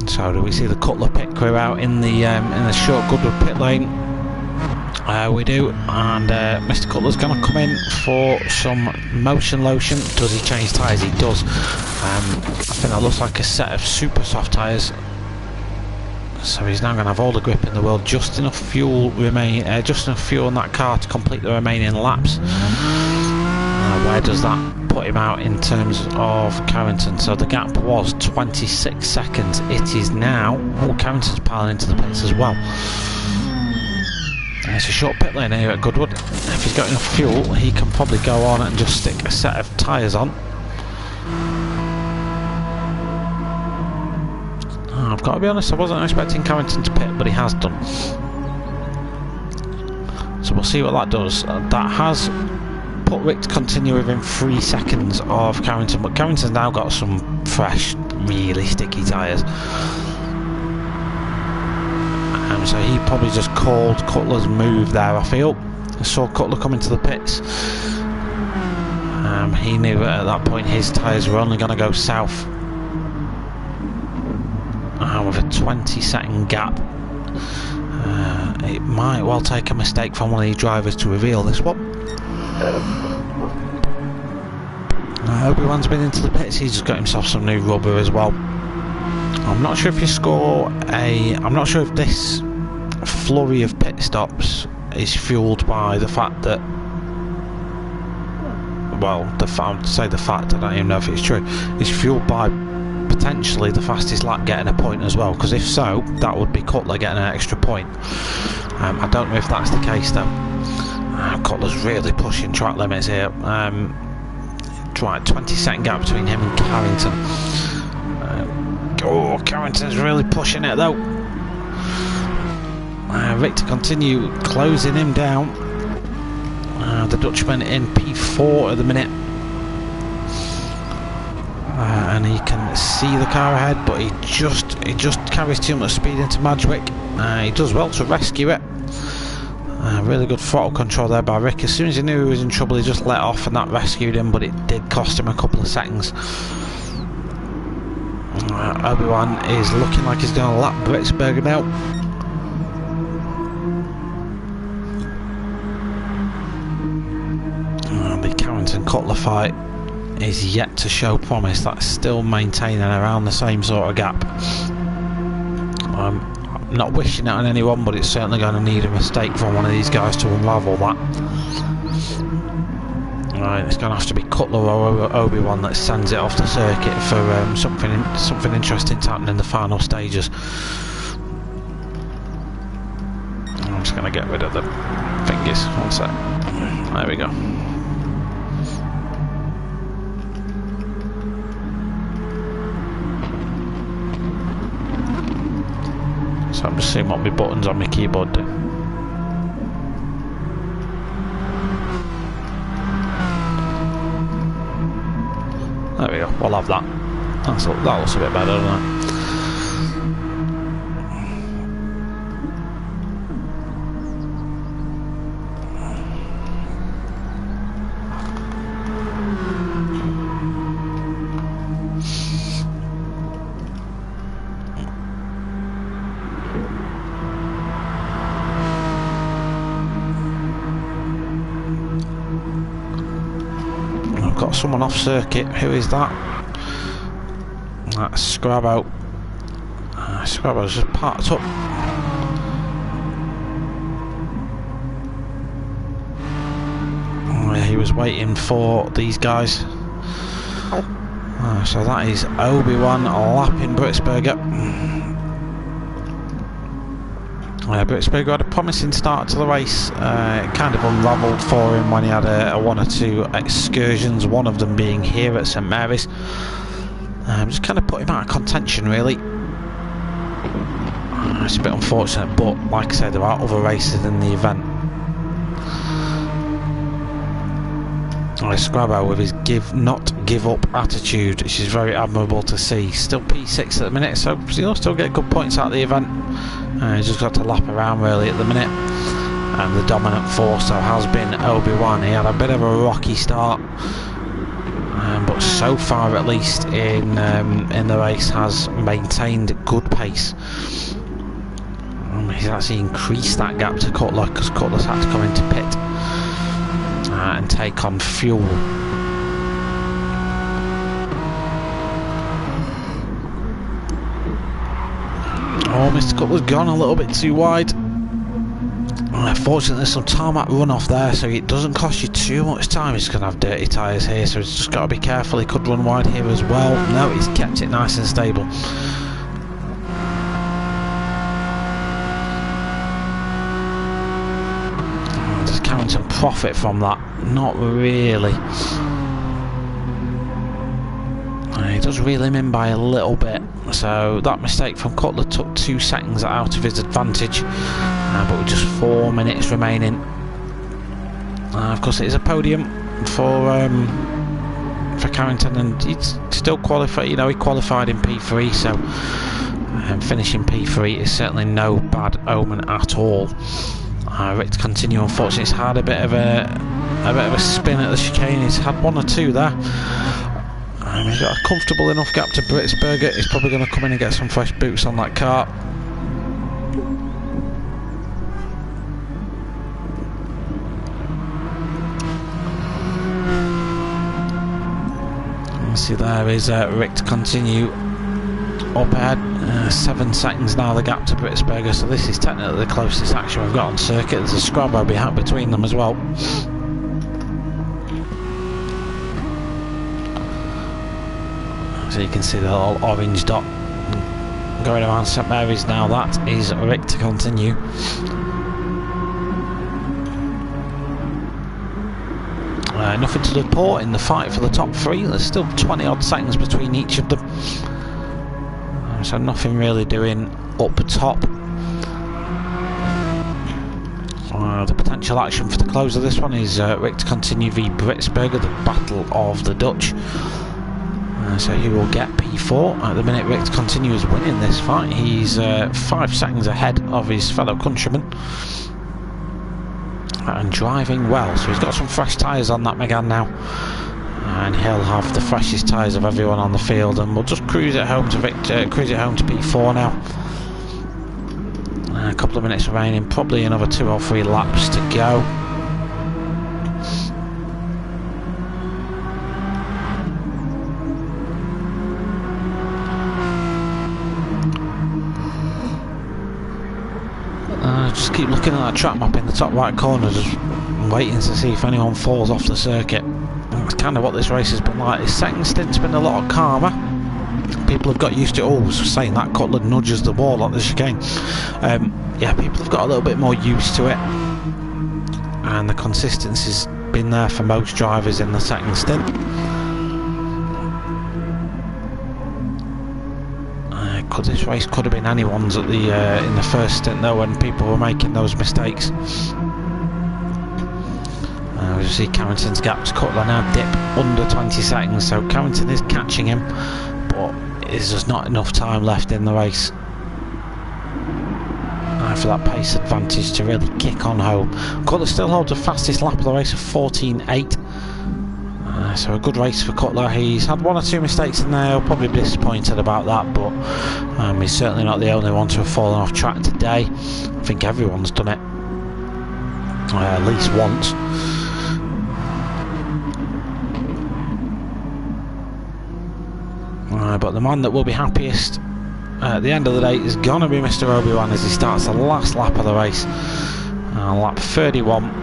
So do we see the Cutler pit crew out in the short Goodwood pit lane? We do, and Mr. Cutler's going to come in for some motion lotion. Does he change tyres? He does. I think that looks like a set of super soft tyres. So he's now going to have all the grip in the world, just enough fuel just enough fuel in that car to complete the remaining laps. Where does that put him out in terms of Carrington? So the gap was 26 seconds. It is now. Oh, Carrington's piling into the pits as well. It's a short pit lane here at Goodwood. If he's got enough fuel, he can probably go on and just stick a set of tyres on. I've got to be honest, I wasn't expecting Carrington to pit, but he has done. So we'll see what that does. That has put Rick to continue within 3 seconds of Carrington, but Carrington's now got some fresh, really sticky tyres. So he probably just called Cutler's move there, I feel. I saw Cutler come into the pits. He knew at that point his tyres were only going to go south. With a 20-second gap. It might well take a mistake from one of these drivers to reveal this one. Obi-Wan's been into the pits, he's just got himself some new rubber as well. I'm not sure if you score I'm not sure if this flurry of pit stops is fueled by the fact that, well, I don't even know if it's true, it's fueled by potentially the fastest lap getting a point as well, because if so, that would be Cutler getting an extra point. I don't know if that's the case though. Cutler's really pushing track limits here. Right, 20-second gap between him and Carrington. Carrington's really pushing it though. Rick to continue closing him down. The Dutchman in P4 at the minute. And he can see the car ahead, but he just carries too much speed into Madgwick. He does well to rescue it. Really good throttle control there by Rick. As soon as he knew he was in trouble, he just let off, and that rescued him, but it did cost him a couple of seconds. Obi-Wan is looking like he's going to lap Britsberger now. The Carrington Cutler fight is yet to show promise. That's still maintaining around the same sort of gap. I'm not wishing it on anyone, but it's certainly going to need a mistake from one of these guys to unravel that. Right, it's going to have to be Cutler or Obi-Wan that sends it off the circuit for something interesting to happen in the final stages. I'm just going to get rid of the fingers. One sec. There we go. So I'm just seeing what my buttons on my keyboard do. There we go, we'll have that. That looks a bit better, doesn't it? Got someone off circuit. Who is that? That's Scrabo. Scrabo's just parked up. He was waiting for these guys. So that is Obi-Wan lapping Britsberger. Britsberger had a promising start to the race. It kind of unravelled for him when he had a one or two excursions, one of them being here at St Mary's. Just kind of put him out of contention really. It's a bit unfortunate, but like I said, there are other races in the event. Scrabo with his not give up attitude, which is very admirable to see. Still P6 at the minute, so he'll still get good points out of the event. He's just got to lap around really at the minute. And the dominant force though has been Obi-Wan. He had a bit of a rocky start, but so far at least in the race has maintained good pace. He's actually increased that gap to Cutler because Cutler's had to come into pit and take on fuel. Oh, Mr. Cutler's gone a little bit too wide. Fortunately, there's some tarmac runoff there, so it doesn't cost you too much time. He's going to have dirty tyres here, so he's just got to be careful. He could run wide here as well. No, he's kept it nice and stable. Does Carrington profit from that? Not really. He does reel him in by a little bit, so that mistake from Cutler took 2 seconds out of his advantage, but with just 4 minutes remaining. Of course, it is a podium for Carrington, and he's still qualified. You know, he qualified in P3, so finishing P3 is certainly no bad omen at all. Rick to continue. Unfortunately, it's had a bit of a spin at the chicane. He's had 1 or 2 there. He's got a comfortable enough gap to Britsberger. He's probably going to come in and get some fresh boots on that car. See, there is Rick to continue up ahead. 7 seconds now the gap to Britsberger, so this is technically the closest action we've got on circuit. There's a scrubber behind between them as well. So you can see the little orange dot going around St Mary's now. That is Rick to continue. Nothing to report in the fight for the top 3. There's still 20 odd seconds between each of them, so nothing really doing up top. The potential action for the close of this one is Rick to continue v Britsberger, the battle of the Dutch. So he will get P4. At the minute, Rick to continue is winning this fight. He's 5 seconds ahead of his fellow countryman and driving well, so he's got some fresh tyres on that Megane now, and he'll have the freshest tyres of everyone on the field, and we'll just cruise it home to P4 now. A couple of minutes remaining, probably another 2 or 3 laps to go. Just keep looking at that track map in the top right corner, just waiting to see if anyone falls off the circuit. That's kind of what this race has been like. His second stint's been a lot calmer. People have got used to it. Oh, saying that Cutler nudges the wall on the chicane. Yeah, people have got a little bit more used to it, and the consistency's been there for most drivers in the second stint. This race could have been anyone's at the in the first stint though, when people were making those mistakes. We see Carrington's gap to Cutler now dip under 20 seconds, so Carrington is catching him, but there's just not enough time left in the race for that pace advantage to really kick on home. Cutler still holds the fastest lap of the race of 14.8. So a good race for Cutler. He's had 1 or 2 mistakes in there. He'll probably be disappointed about that, but he's certainly not the only one to have fallen off track today. I think everyone's done it at least once. But the man that will be happiest at the end of the day is going to be Mr. Obi-Wan as he starts the last lap of the race, lap 31.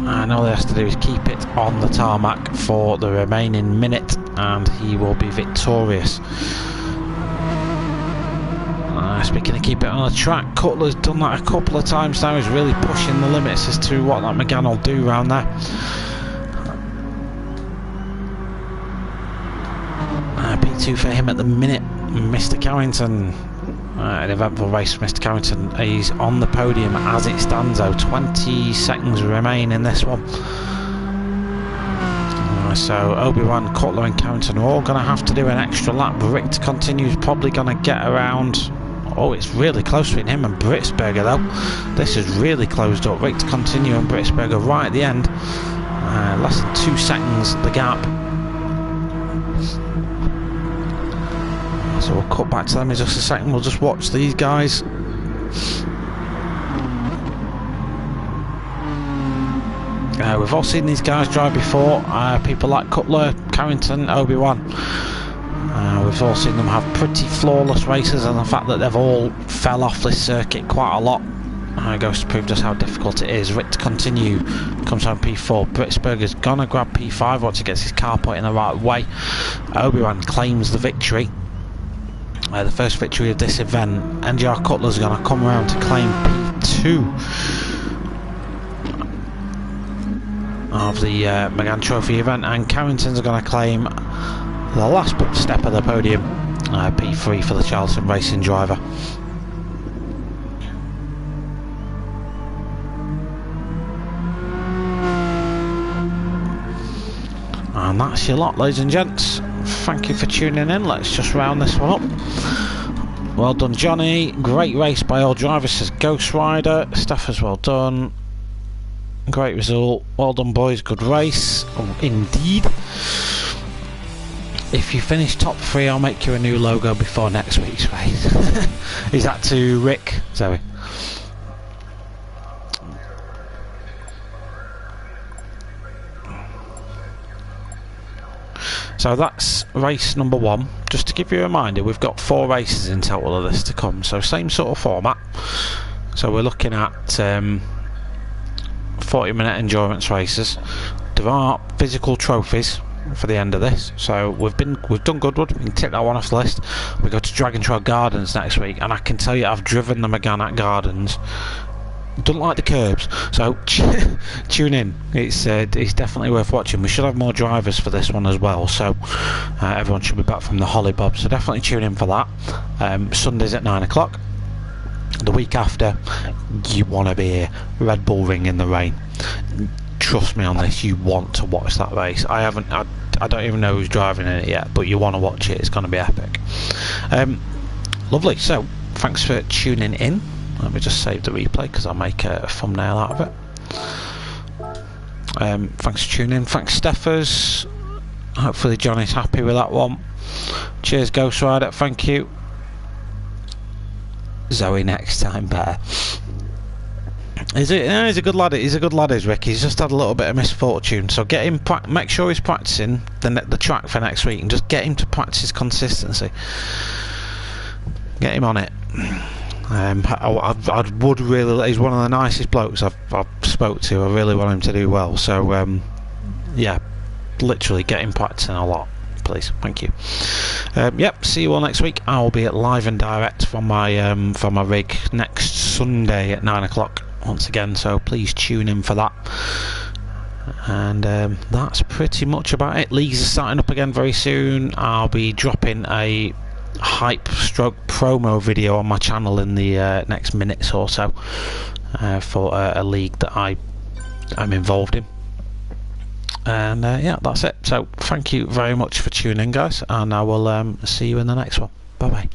And all he has to do is keep it on the tarmac for the remaining minute, and he will be victorious. Speaking of keep it on the track, Cutler's done that a couple of times now. He's really pushing the limits as to what that Megane will do around there. P2 for him at the minute, Mr. Carrington. An eventful race for Mr. Carrington. He's on the podium as it stands though. 20 seconds remain in this one. So Obi-Wan, Cutler and Carrington are all going to have to do an extra lap. Rick to continue is probably going to get around. Oh, it's really close between him and Britsberger though. This is really closed up. Rick to continue and Britsberger right at the end. Less than 2 seconds the gap. So we'll cut back to them in just a second. We'll just watch these guys. We've all seen these guys drive before. People like Cutler, Carrington, Obi-Wan. We've all seen them have pretty flawless races, and the fact that they've all fell off this circuit quite a lot goes to prove just how difficult it is. Rick to continue, comes home P4. Britsberger's gonna grab P5 once he gets his car put in the right way. Obi-Wan claims the victory. The first victory of this event. NGR Cutler's gonna come around to claim P2 of the Megane Trophy event, and Carrington's going to claim the last step of the podium, P3 for the Charlton Racing driver. And that's your lot, ladies and gents. Thank you for tuning in. Let's just round this one up. Well done, Johnny. Great race by all drivers, says Ghost Rider. Staffers, well done. Great result. Well done, boys. Good race. Oh, indeed. If you finish top 3, I'll make you a new logo before next week's race. Is that to Rick? Zoe. So that's race number 1. Just to give you a reminder, we've got 4 races in total of this to come. So same sort of format. So we're looking at 40-minute endurance races. There are physical trophies for the end of this, so we've done Goodwood. We can tick that one off the list. We go to Dragon Trail Gardens next week, and I can tell you I've driven the Megane at Gardens. Don't like the curbs, so tune in. It's definitely worth watching. We should have more drivers for this one as well, so everyone should be back from the Holly Bob, so definitely tune in for that. Sundays at 9 o'clock. The week after, you want to be here. Red Bull Ring in the rain. Trust me on this, you want to watch that race. I don't even know who's driving in it yet, but you want to watch it. It's going to be epic. Lovely. So thanks for tuning in. Let me just save the replay because I'll make a thumbnail out of it. Thanks for tuning in. Thanks, Steffers. Hopefully Johnny's happy with that one. Cheers, Ghost Rider. Thank you. Zoe next time better. He's a good lad. He's a good lad, is Rick. He's just had a little bit of misfortune, so get him. Make sure he's practicing the track for next week, and just get him to practice his consistency. Get him on it. I would really. He's one of the nicest blokes I've spoke to. I really want him to do well. So yeah, literally get him practicing a lot, please. Thank you. Yep. See you all next week. I will be at live and direct from my rig next Sunday at 9 o'clock once again. So please tune in for that. And that's pretty much about it. Leagues are starting up again very soon. I'll be dropping a hype stroke promo video on my channel in the next minutes or so for a league that I'm involved in. And yeah, that's it. So thank you very much for tuning in, guys, and I will see you in the next one. Bye bye.